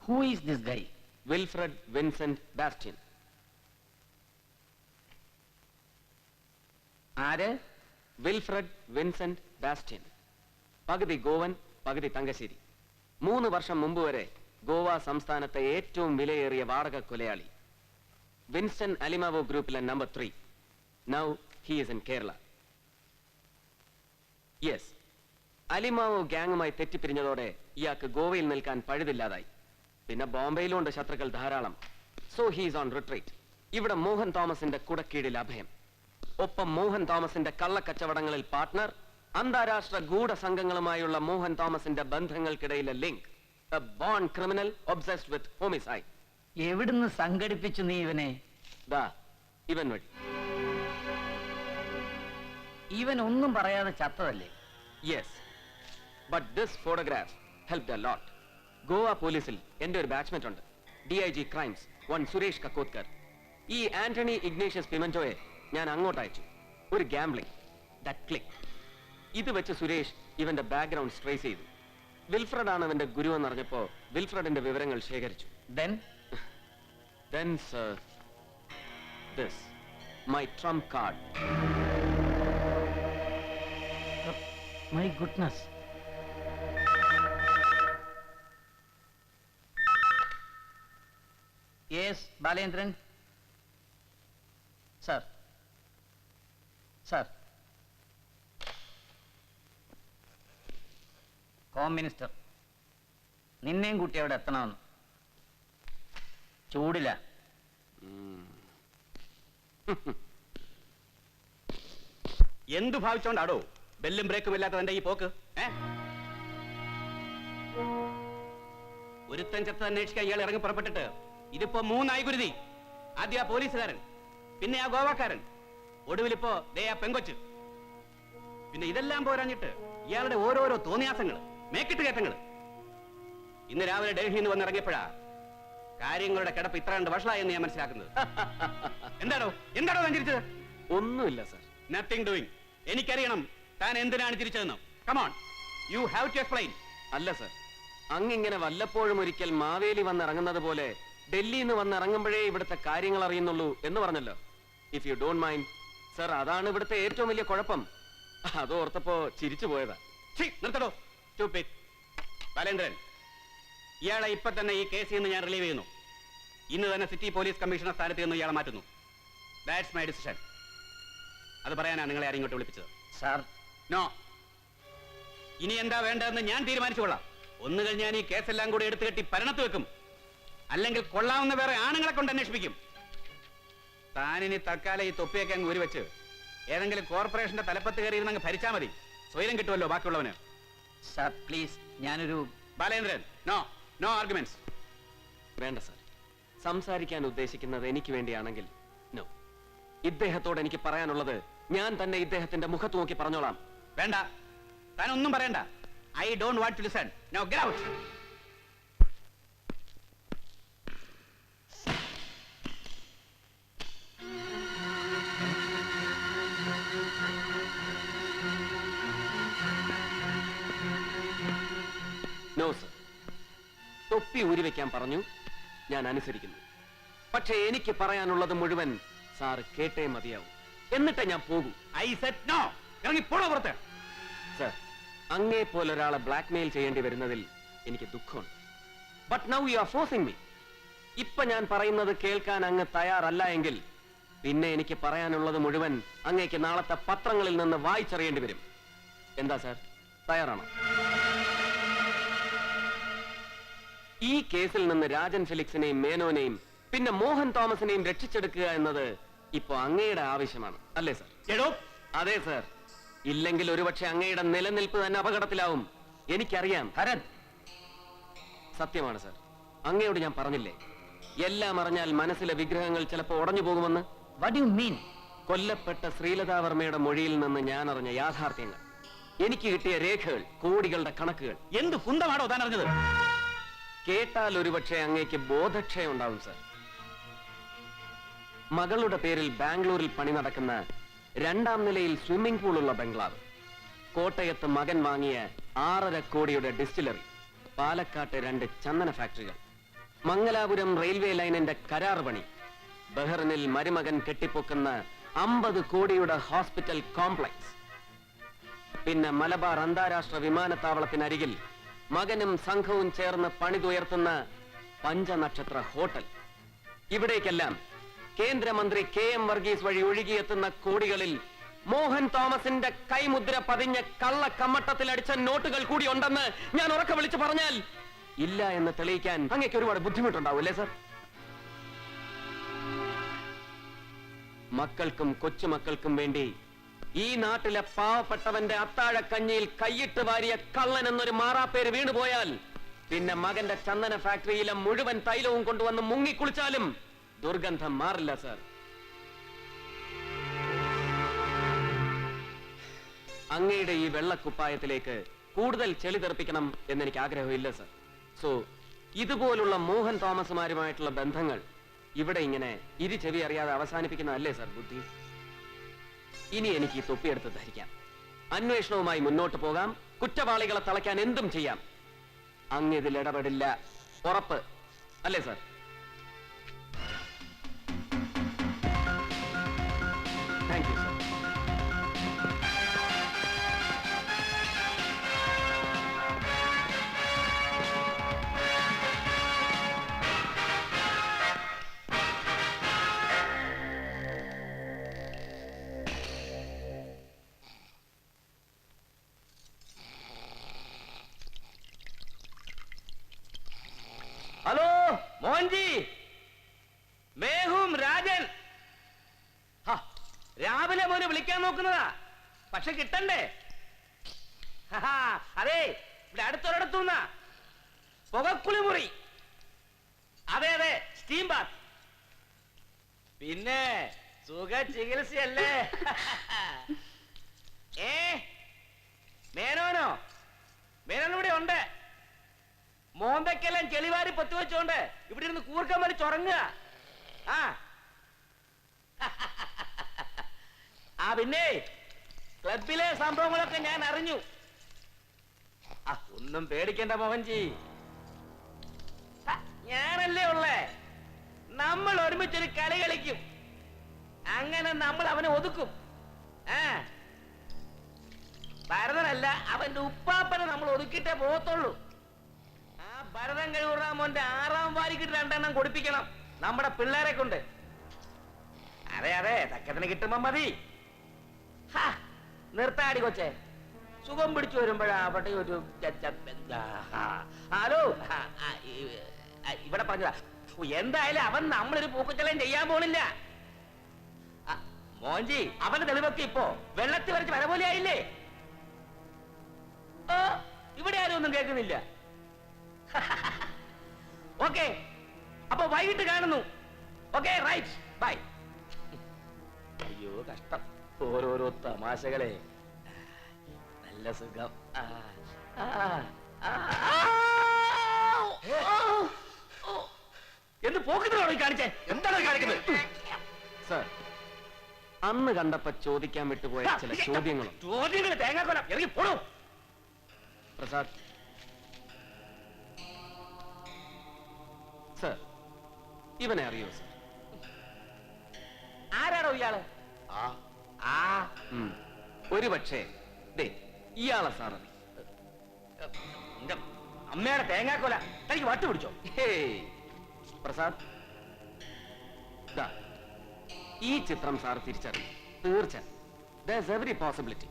Who is this guy? Wilfred Vincent Bastian. ആര്? Wilfred Vincent Bastian. പകുതി ഗോവൻ, പകുതി തങ്കശ്ശേരി. 3 വർഷം മുമ്പ് വരെ ഗോവ സംസ്ഥാനത്തെ ഏറ്റവും വിലയേറിയ വാടക കൊലയാളി. വിൻസ്റ്റൺ അലിമാവോ ഗ്രൂപ്പിലെ number 3. Now he is in Kerala. Yes, Alemao ഗ്യാങ്ങുമായി തെറ്റിപ്പിരിഞ്ഞതോടെ ഇയാൾക്ക് ഗോവയിൽ നിൽക്കാൻ പഴുതില്ലാതായി. പിന്നെ ബോംബെയിലുണ്ട് ശത്രുക്കൾ ധാരാളം. So he is on retreat. ഇവിടെ മോഹൻ തോമസിന്റെ കുടക്കീഴിൽ അഭയം. ഒപ്പം മോഹൻ തോമസിന്റെ കള്ളക്കച്ചവടങ്ങളിൽ പാർട്ട്ണർ, അന്താരാഷ്ട്ര ഗൂഢസംഘങ്ങളുമായുള്ള മോഹൻ തോമസിന്റെ ബന്ധങ്ങൾക്കിടയിലെ link. A born criminal obsessed with homicide. എവിടുന്ന് സംഘടിപ്പിച്ചു നീ ഇവനെ? ദാ ഇവൻ വഴി. ഇവൻ ഒന്നും പറയാതെ ചത്തതല്ലേ? Yes, but this photograph helped a lot. Goa പോലീസിൽ എന്റെ ഒരു ബാച്ച്മേറ്റ് ഉണ്ട്, DIG ക്രൈംസ് 1 സുരേഷ് കക്കോത്കർ. ഈ ആന്റണി ഇഗ്നേഷ്യസ് പിമന്റോയെ ഞാൻ അങ്ങോട്ട് അയച്ചു. ഒരു ഗാംബ്ലിംഗ് ദാറ്റ് ക്ലിക്ക്. ഇത് വെച്ച് സുരേഷ് ഇവന്റെ ബാക്ക്ഗ്രൗണ്ട് ട്രേസ് ചെയ്തു. വിൽഫ്രഡ് ആണ് അവന്റെ ഗുരു എന്നറിഞ്ഞപ്പോ വിൽഫ്രഡിന്റെ വിവരങ്ങൾ ശേഖരിച്ചു. Then sir, this my trump card. My goodness. Yes, Balendran. Sir. Sir. Home minister നിന്നെയും കൂട്ടി അവിടെ എത്തണമെന്ന്. ചൂടില്ല. എന്തു ഭാവിച്ചോണ്ടാടോ ബെല്ലും ബ്രേക്കും ഇല്ലാത്തവന്റെ ഈ പോക്ക്? ഒരുത്തൻ ചത്ത അന്വേഷിക്കാൻ ഇയാൾ ഇറങ്ങി പുറപ്പെട്ടിട്ട് ഇതിപ്പോ 3 ആയി ഗുരുതി. ആദ്യം ആ പോലീസുകാരൻ, പിന്നെ ആ ഗോവാക്കാരൻ, ഒടുവിലിപ്പോ ദേ ആ പെങ്കൊച്ച്. പിന്നെ ഇതെല്ലാം പോരാഞ്ഞിട്ട് ഇയാളുടെ ഓരോരോ തോന്നിയാസങ്ങൾ, മേക്കിട്ട് കയറ്റങ്ങൾ. ഇന്ന് രാവിലെ ഡൽഹിയിൽ നിന്ന് വന്നിറങ്ങിയപ്പോഴാ കാര്യങ്ങളുടെ കിടപ്പ് ഇത്ര കണ്ട് വഷളായെന്ന് ഞാൻ മനസ്സിലാക്കുന്നത്. എന്താണോ ഞാൻ ചിരിച്ചത്? ഒന്നുമില്ല സർ. Nothing doing. എനിക്കറിയണം താൻ എന്തിനാണ് ചിരിച്ചതെന്ന്. Come on, you have to explain. അല്ല സർ, അങ്ങിങ്ങനെ വല്ലപ്പോഴും ഒരിക്കൽ മാവേലി വന്നിറങ്ങുന്നത് പോലെ ഡൽഹിയിൽ നിന്ന് വന്നിറങ്ങുമ്പോഴേ ഇവിടുത്തെ കാര്യങ്ങൾ അറിയുന്നുള്ളൂ എന്ന് പറഞ്ഞല്ലോ. If you don't mind sir, അതാണ് ഇവിടുത്തെ ഏറ്റവും വലിയ കുഴപ്പം. അതോർത്തപ്പോ ചിരിച്ചു പോയതാ. നിർത്തടോ stupid. ബാലേന്ദ്രൻ, ഇയാളെ ഇപ്പൊ തന്നെ ഈ കേസിൽ നിന്ന് ഞാൻ റിലീവ് ചെയ്യുന്നു. ഇന്ന് തന്നെ സിറ്റി പോലീസ് കമ്മീഷണർ സ്ഥാനത്ത് നിന്ന് ഇയാളെ മാറ്റുന്നു. That's my decision. അത് പറയാനാണ് നിങ്ങളെ ആരും ഇങ്ങോട്ട് വിളിപ്പിച്ചത്. Sir, no. ഇനി എന്താ വേണ്ടതെന്ന് ഞാൻ തീരുമാനിച്ചുകൊള്ളാം. ഒന്നുകിൽ ഞാൻ ഈ കേസെല്ലാം കൂടി എടുത്തു കെട്ടി പരണത്ത് വെക്കും, അല്ലെങ്കിൽ കൊള്ളാവുന്ന വേറെ ആണുങ്ങളെ കൊണ്ട് അന്വേഷിപ്പിക്കും. താനിനി തൽക്കാലം ഈ തൊപ്പിയൊക്കെ അങ്ങ് ഊരിവെച്ച് ഏതെങ്കിലും കോർപ്പറേഷന്റെ തലപ്പത്ത് കയറിയിരുന്നങ്ങ് ഭരിച്ചാൽ മതി. സ്വയം കിട്ടുമല്ലോ ബാക്കിയുള്ളവന്. സാർ പ്ലീസ്, ഞാനൊരു... ബാലേന്ദ്രൻ, നോ നോ ആർഗ്യുമെന്റ്സ്. വേണ്ട സർ, സംസാരിക്കാൻ ഉദ്ദേശിക്കുന്നത് എനിക്ക് വേണ്ടിയാണെങ്കിൽ നോ. ഇദ്ദേഹത്തോട് എനിക്ക് പറയാനുള്ളത് ഞാൻ തന്നെ ഇദ്ദേഹത്തിന്റെ മുഖത്ത് നോക്കി പറഞ്ഞോളാം. വേണ്ട, താൻ ഒന്നും പറയണ്ട. I don't want to listen. No get out. No sir, തൊപ്പി ഊരിവെക്കാൻ പറഞ്ഞു, ഞാൻ അനുസരിക്കുന്നു. പക്ഷേ എനിക്ക് പറയാനുള്ളത് മുഴുവൻ സാർ കേട്ടേ മതിയാവും, എന്നിട്ടേ ഞാൻ പോകൂ. I said no. ഇറങ്ങി പോണോ പുറത്ത്? സർ, അങ്ങേ പോലൊരാളെ ബ്ലാക്ക്മെയിൽ ചെയ്യേണ്ടി വരുന്നതിൽ എനിക്ക് ദുഃഖമുണ്ട്. But now you are forcing me. ഇപ്പൊ ഞാൻ പറയുന്നത് കേൾക്കാൻ അങ്ങ് തയ്യാറല്ല എങ്കിൽ പിന്നെ എനിക്ക് പറയാനുള്ളത് മുഴുവൻ അങ്ങേക്ക് നാളത്തെ പത്രങ്ങളിൽ നിന്ന് വായിച്ചറിയേണ്ടി വരും. എന്താ സാർ, തയ്യാറാണോ? ഈ കേസിൽ നിന്ന് രാജൻ ഫെലിക്സിനെയും മേനോനെയും പിന്നെ മോഹൻ തോമസിനെയും രക്ഷിച്ചെടുക്കുക എന്നത് ഇപ്പൊ അങ്ങയുടെ ആവശ്യമാണ്, അല്ലേ സർ? അതെ സർ. ഇല്ലെങ്കിൽ ഒരുപക്ഷെ അങ്ങയുടെ നിലനിൽപ്പ് തന്നെ അപകടത്തിലാവും. എനിക്കറിയാം. ഭരത്, സത്യമാണ് സർ. അങ്ങയോട് ഞാൻ പറഞ്ഞില്ലേ, എല്ലാം അറിഞ്ഞാൽ മനസ്സിലെ വിഗ്രഹങ്ങൾ ചിലപ്പോൾ ഉടഞ്ഞു പോകുമെന്ന്. What you mean? കൊല്ലപ്പെട്ട ശ്രീലതാവർമ്മയുടെ മൊഴിയിൽ നിന്ന് ഞാൻ അറിഞ്ഞ യാഥാർത്ഥ്യങ്ങൾ, എനിക്ക് കിട്ടിയ രേഖകൾ, കോടികളുടെ കണക്കുകൾ. എന്ത് കുന്തമാണോ താൻ അറിഞ്ഞത്? കേട്ടാൽ ഒരുപക്ഷെ അങ്ങേക്ക് ബോധക്ഷയം ഉണ്ടാവും സർ. മകളുടെ പേരിൽ ബാംഗ്ലൂരിൽ പണി നടക്കുന്ന 2ാം നിലയിൽ സ്വിമ്മിംഗ് പൂളുള്ള ബംഗ്ലാവ്, കോട്ടയത്ത് മകൻ വാങ്ങിയ 6.5 കോടിയുടെ ഡിസ്റ്റിലറി, പാലക്കാട്ട് 2 ചന്ദന ഫാക്ടറികൾ, മംഗലാപുരം റെയിൽവേ ലൈനിന്റെ കരാർ പണി, ബഹ്റിനിൽ മരുമകൻ കെട്ടിപ്പൊക്കുന്ന 50 കോടിയുടെ ഹോസ്പിറ്റൽ കോംപ്ലക്സ്, പിന്നെ മലബാർ അന്താരാഷ്ട്ര വിമാനത്താവളത്തിനരികിൽ മകനും സംഘവും ചേർന്ന് പണിതുയർത്തുന്ന പഞ്ചനക്ഷത്ര ഹോട്ടൽ. ഇവിടേക്കെല്ലാം കേന്ദ്രമന്ത്രി KM വർഗീസ് വഴി ഒഴുകിയെത്തുന്ന കോടികളിൽ മോഹൻ തോമസിന്റെ കൈമുദ്ര പതിഞ്ഞ കള്ള കമ്മട്ടത്തിലടിച്ച നോട്ടുകൾ കൂടി ഉണ്ടെന്ന് ഞാൻ ഉറക്കെ വിളിച്ചു പറഞ്ഞാൽ ഇല്ല എന്ന് തെളിയിക്കാൻ അങ്ങേക്ക് ഒരുപാട് ബുദ്ധിമുട്ടുണ്ടാവും അല്ലേ സർ? മക്കൾക്കും കൊച്ചുമക്കൾക്കും വേണ്ടി ഈ നാട്ടിലെ പാവപ്പെട്ടവന്റെ അത്താഴക്കഞ്ഞിയിൽ കൈയിട്ട് വാരിയ കള്ളൻ എന്നൊരു മാറാപ്പേര് വീണുപോയാൽ പിന്നെ മകന്റെ ചന്ദന ഫാക്ടറിയിലെ മുഴുവൻ തൈലവും കൊണ്ടുവന്ന് മുങ്ങിക്കുളിച്ചാലും ദുർഗന്ധം മാറില്ല സർ. അങ്ങയുടെ ഈ വെള്ളക്കുപ്പായത്തിലേക്ക് കൂടുതൽ ചെളി തെറിപ്പിക്കണം എന്നെനിക്ക് ആഗ്രഹമില്ല സർ. സോ ഇതുപോലുള്ള മോഹൻ തോമസുമാരുമായിട്ടുള്ള ബന്ധങ്ങൾ ഇവിടെ ഇങ്ങനെ ഇരു ചെവി അറിയാതെ അവസാനിപ്പിക്കുന്നതല്ലേ സർ ബുദ്ധി? ഇനി എനിക്ക് ഈ തൊപ്പിയെടുത്ത് ധരിക്കാം, അന്വേഷണവുമായി മുന്നോട്ട് പോകാം, കുറ്റവാളികളെ തളയ്ക്കാൻ എന്തും ചെയ്യാം. അങ്ങ് ഇതിൽ ഇടപെടില്ല, ഉറപ്പ് അല്ലേ sir? Thank you sir. Hello Mohanji, മേഹും രാജൻ. രാവിലെ മോന് വിളിക്കാൻ നോക്കുന്നതാ, പക്ഷെ കിട്ടണ്ടേ? അതെ, ഇവിടെ അടുത്തൊരിടത്തുനിന്നാ പുകക്കുളി മുറി. അതെ അതെ, സ്റ്റീം ബാത്ത്. പിന്നെ സുഖ ചികിത്സയല്ലേ? മേനോനോ? മേനോൻ ഇവിടെ ഉണ്ട്. മോന്തക്കെല്ലാം ചെളിവാരി പൊത്തിവെച്ചോണ്ട് ഇവിടെ ഇരുന്ന് കൂർക്കം വലിച്ചുറങ്ങുക. പിന്നെ ക്ലബിലെ സംഭവങ്ങളൊക്കെ ഞാൻ അറിഞ്ഞു. ഒന്നും പേടിക്കണ്ട മോഹൻജി, ഞാനല്ലേ ഉള്ളേ. നമ്മൾ ഒരുമിച്ചൊരു കളി കളിക്കും, അങ്ങനെ നമ്മൾ അവനെ ഒതുക്കും. ഭരതനല്ല, അവന്റെ ഉപ്പാപ്പനെ നമ്മൾ ഒതുക്കിട്ടേ പോകത്തുള്ളൂ. ഭരതൻ കഴിവുറാമോന്റെ 6ാം വാരിക്കിട്ട് 2 എണ്ണം കൊടുപ്പിക്കണം നമ്മുടെ പിള്ളേരെ കൊണ്ട്. അതെ അതെ, തക്കത്തിന് കിട്ടുമ്പോ മതി. നിർത്താടി കൊച്ചേ, സുഖം പിടിച്ചു വരുമ്പോഴാ അവിടെ ഒരു ഹലോ ഇവിടെ പറഞ്ഞതാ. എന്തായാലും അവൻ നമ്മളൊരു പൂക്കുച്ചലം ചെയ്യാൻ പോണില്ല മോൻജി. അവന്റെ തെളിവൊക്കെ ഇപ്പോ വെള്ളത്തിൽ വരച്ച് വര പോലെ ആയില്ലേ? ഇവിടെ ആരും ഒന്നും കേൾക്കുന്നില്ല. ഓക്കെ, അപ്പൊ വൈകിട്ട് കാണുന്നു. Okay, right, bye. അയ്യോ കഷ്ടം, ഓരോരോ തമാശകളെ. നല്ല സുഖം. എന്ത് പോക്കറ്റിലാണോ കാണിച്ചേ? എന്താണ് കാണിക്കുന്നത്? സർ, അന്ന് കണ്ടപ്പോ ചോദിക്കാൻ വിട്ടുപോയ ചില ചോദ്യങ്ങളും. ചോദ്യങ്ങൾ തേങ്ങാക്കൊലം ഇറങ്ങി പോണു. പ്രസാദ് സർ, ഇവനെ അറിയോ സർ? ആരാണോ ഇയാള്? ഒരു പക്ഷേ ഇയാളെ സാർ അറിയും. അമ്മയുടെ തേങ്ങാക്കൊല തനിക്ക് വട്ട് പിടിച്ചോ? പ്രസാദ്, ഈ ചിത്രം സാർ തിരിച്ചറിയും തീർച്ച. There's every possibility.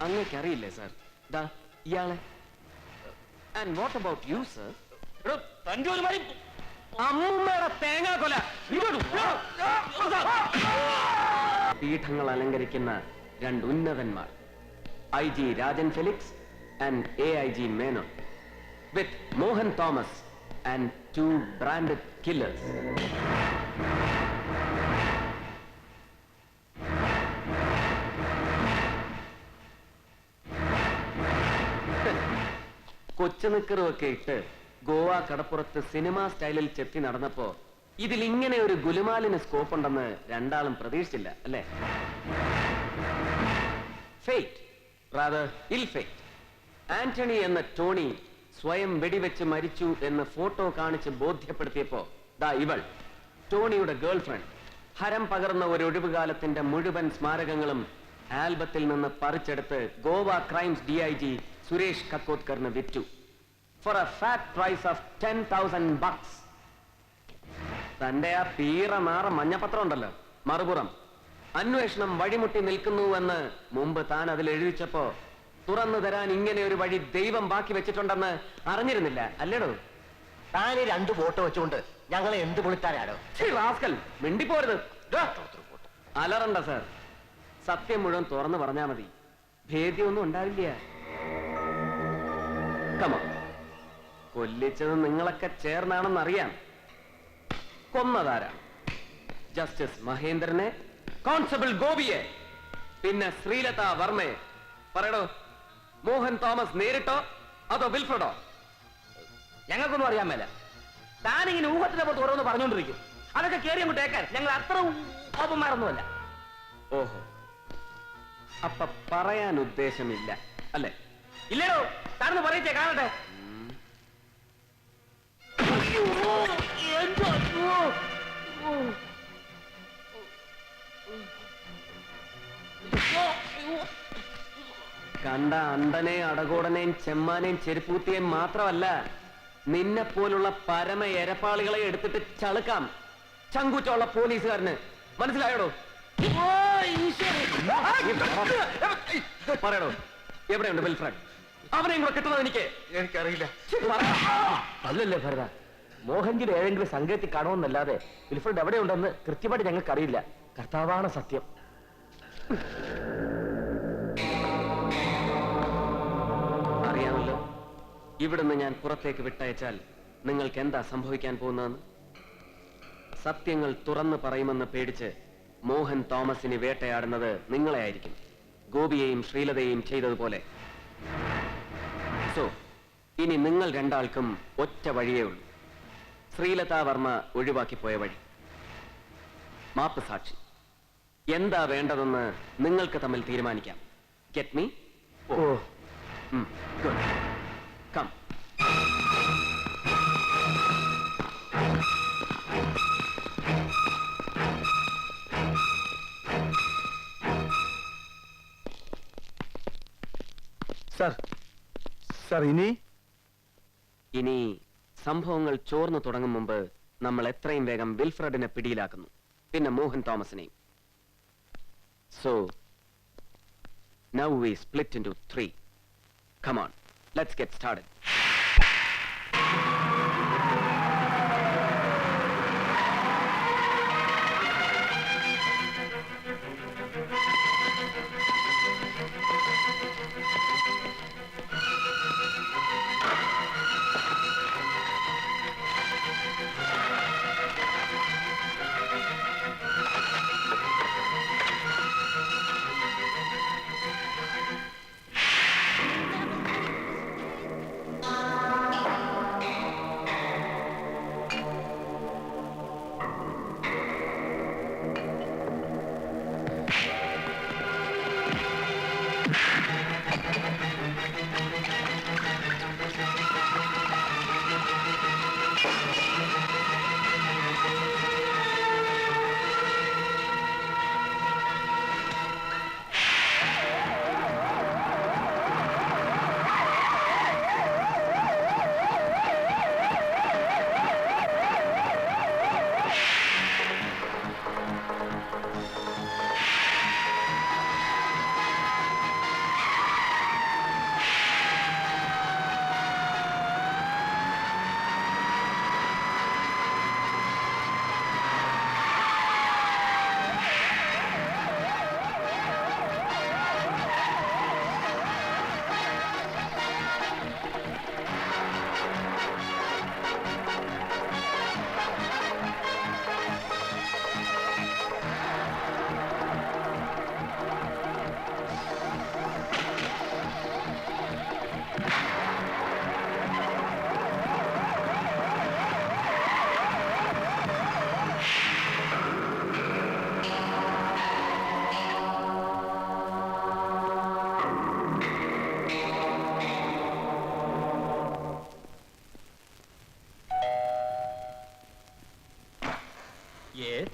അങ്ങേക്കറിയില്ലേ സാർ ഇയാളെ? And what about you sir? അമ്മയുടെ തേങ്ങാക്കൊല. പീഠങ്ങൾ അലങ്കരിക്കുന്ന 2 ഉന്നതന്മാർ, IG Rajan Felix and AIG Menon, with Mohan Thomas and 2 branded killers. കൊച്ചുനിക്കറുമൊക്കെ ഇട്ട് ഗോവ കടപ്പുറത്ത് സിനിമാ സ്റ്റൈലിൽ ചെത്തി നടന്നപ്പോ ഇതിൽ ഇങ്ങനെ ഒരു ഗുലുമാലിന് സ്കോപ്പ് ഉണ്ടെന്ന് രണ്ടാളും പ്രതീക്ഷിച്ചില്ല അല്ലേ? Fate, rather ill fate. Antony എന്ന ടോണി സ്വയം വെടിവെച്ച് മരിച്ചു എന്ന് ഫോട്ടോ കാണിച്ച് ബോധ്യപ്പെടുത്തിയപ്പോ ദാ ഇവൾ ടോണിയുടെ ഗേൾഫ്രണ്ട് ഹരം പകർന്ന ഒരു ഒഴിവുകാലത്തിന്റെ മുഴുവൻ സ്മാരകങ്ങളും ആൽബത്തിൽ നിന്ന് പറിച്ചെടുത്ത് ഗോവ ക്രൈംസ് DIG സുരേഷ് കക്കോത്കറിന് വിറ്റു for a fat price of $10,000. തന്റെ ആ പീറ നാറ മഞ്ഞപത്രം ഉണ്ടല്ലോ മറുപുറം അന്വേഷണം വഴിമുട്ടി നിൽക്കുന്നുവെന്ന് മുമ്പ് താൻ അതിൽ എഴുതിച്ചപ്പോ തുറന്നു തരാൻ ഇങ്ങനെ ഒരു വഴി ദൈവം ബാക്കി വെച്ചിട്ടുണ്ടെന്ന് അറിഞ്ഞിരുന്നില്ല അല്ലേടോ? താന് 2 ഫോട്ടോ വെച്ചുകൊണ്ട് ഞങ്ങളെ എന്ത് പൊളിത്താനാടോ? റാസ്കൽ മിണ്ടിപ്പോരുത്. അലറണ്ട സാർ, സത്യം മുഴുവൻ തുറന്നു പറഞ്ഞാ മതി, ഭേദ്യമൊന്നും ഉണ്ടാവില്ല. കമ കൊല്ലിച്ചത് നിങ്ങളൊക്കെ ചേർന്നാണെന്നറിയാം. കൊന്നതാരാ? ജസ്റ്റിസ് മഹേന്ദ്രനെ, കോൺസ്റ്റബിൾ ഗോപിയെ, പിന്നെ ശ്രീലത വർമ്മയെ. പറയടോ, മോഹൻ തോമസ് നേരിട്ടോ അതോ വിൽഫ്രഡോ? ഞങ്ങൾക്കൊന്നും അറിയാൻ മേല. താനിങ്ങനെ ഊഹത്തിന്റെ പുറത്ത് ഓരോന്ന് പറഞ്ഞുകൊണ്ടിരിക്കും. അതൊക്കെ കേറി അങ്ങോട്ട് കേൾക്കാൻ ഞങ്ങൾ അത്ര ഓപ്പന്മാരൊന്നുമല്ല. ഓഹോ, അപ്പൊ പറയാൻ ഉദ്ദേശമില്ല അല്ലേ? ഇല്ലടോ, താനൊന്ന് പറയിച്ചേ കാണട്ടെ. കണ്ട അണ്ടനെയും അടകോടനെയും ചെമ്മാനെയും ചെരുപ്പൂത്തിയെയും മാത്രമല്ല, നിന്നെ പോലുള്ള പരമ എരപ്പാളികളെ എടുത്തിട്ട് ചളുക്കാം ചങ്കൂറ്റുള്ള പോലീസുകാരന്. മനസ്സിലായോടോ? പറയടോ, എവിടെയുണ്ട് വിൽഫ്രഡ്? അവനെയും കൂടെ കിട്ടുന്നത് എനിക്കറിയില്ല. അല്ലല്ലേ ഭരത, മോഹൻജിയുടെ ഏതെങ്കിലും സംഘത്തിൽ കാണുമെന്നല്ലാതെ വിൽഫ്രഡ് എവിടെയുണ്ടെന്ന് കൃത്യമായിട്ട് ഞങ്ങൾക്ക് അറിയില്ല. കർത്താവാണ് സത്യം. അറിയാമല്ലോ, ഇവിടുന്ന് ഞാൻ പുറത്തേക്ക് വിട്ടയച്ചാൽ നിങ്ങൾക്ക് എന്താ സംഭവിക്കാൻ പോകുന്നതെന്ന്. സത്യങ്ങൾ തുറന്നു പറയുമെന്ന് പേടിച്ച് മോഹൻ തോമസിനെ വേട്ടയാടുന്നത് നിങ്ങളെ ആയിരിക്കും, ഗോപിയെയും ശ്രീലതയെയും ചെയ്തതുപോലെ. സോ ഇനി നിങ്ങൾ രണ്ടാൾക്കും ഒറ്റ വഴിയേ ഉള്ളൂ. ശ്രീലത വർമ്മ ഒഴിവാക്കിപ്പോയ വഴി. മാപ്പ് സാക്ഷി. എന്താ വേണ്ടതെന്ന് നിങ്ങൾക്ക് തമ്മിൽ തീരുമാനിക്കാം. Get me? Oh, good. Come. Sir ഇനി സംഭവങ്ങൾ ചോർന്നു തുടങ്ങും മുമ്പ് നമ്മൾ എത്രയും വേഗം വിൽഫ്രഡിനെ പിടിയിലാക്കുന്നു, പിന്നെ മോഹൻ തോമസിനെയും. So now we split into 3. Come on, let's get started. Hey!